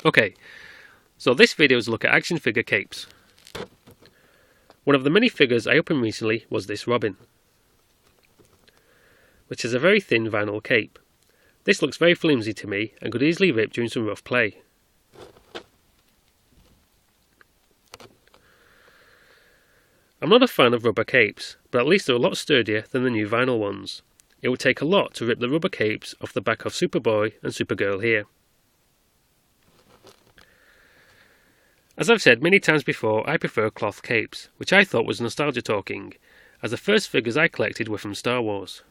Okay, so this video is a look at action figure capes. One of the many figures I opened recently was this Robin, which has a very thin vinyl cape. This looks very flimsy to me and could easily rip during some rough play. I'm not a fan of rubber capes, but at least they're a lot sturdier than the new vinyl ones. It would take a lot to rip the rubber capes off the back of Superboy and Supergirl here. As I've said many times before, I prefer cloth capes, which I thought was nostalgia talking, as the first figures I collected were from Star Wars.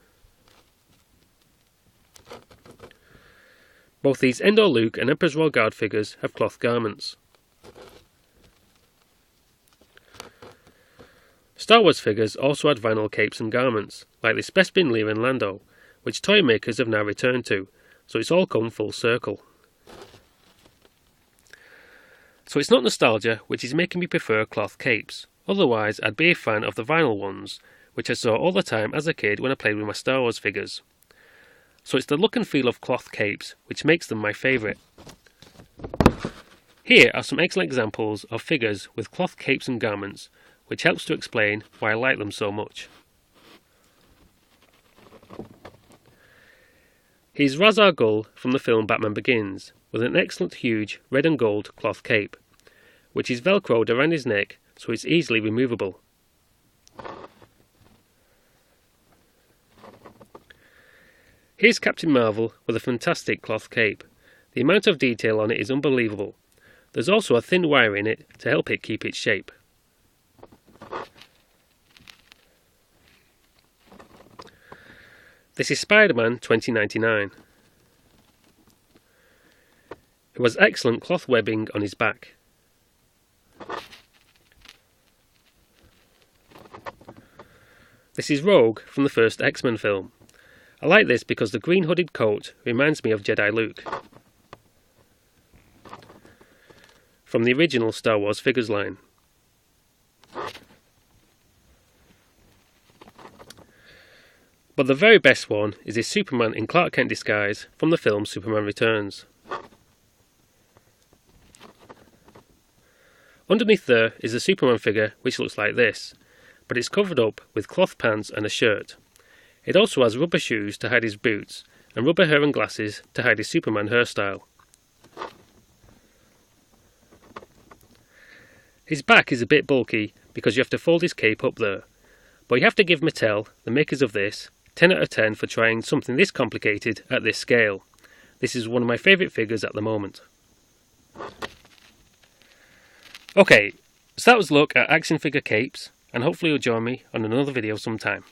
Both these Endor Luke and Emperor's Royal Guard figures have cloth garments. Star Wars figures also had vinyl capes and garments, like this Bespin Leia and Lando, which toy makers have now returned to, so it's all come full circle. So it's not nostalgia which is making me prefer cloth capes, otherwise I'd be a fan of the vinyl ones, which I saw all the time as a kid when I played with my Star Wars figures. So it's the look and feel of cloth capes which makes them my favourite. Here are some excellent examples of figures with cloth capes and garments, which helps to explain why I like them so much. Here's Ra's al Ghul from the film Batman Begins, with an excellent huge red and gold cloth cape, which is velcroed around his neck so it's easily removable. Here's Captain Marvel with a fantastic cloth cape. The amount of detail on it is unbelievable. There's also a thin wire in it to help it keep its shape. This is Spider-Man 2099, who has excellent cloth webbing on his back. This is Rogue from the first X-Men film. I like this because the green hooded coat reminds me of Jedi Luke from the original Star Wars figures line. But the very best one is this Superman in Clark Kent disguise from the film Superman Returns. Underneath there is a Superman figure which looks like this, but it's covered up with cloth pants and a shirt. It also has rubber shoes to hide his boots, and rubber hair and glasses to hide his Superman hairstyle. His back is a bit bulky because you have to fold his cape up there, but you have to give Mattel, the makers of this, 10 out of 10 for trying something this complicated at this scale. This is one of my favourite figures at the moment. Okay, so that was a look at action figure capes, and hopefully you'll join me on another video sometime.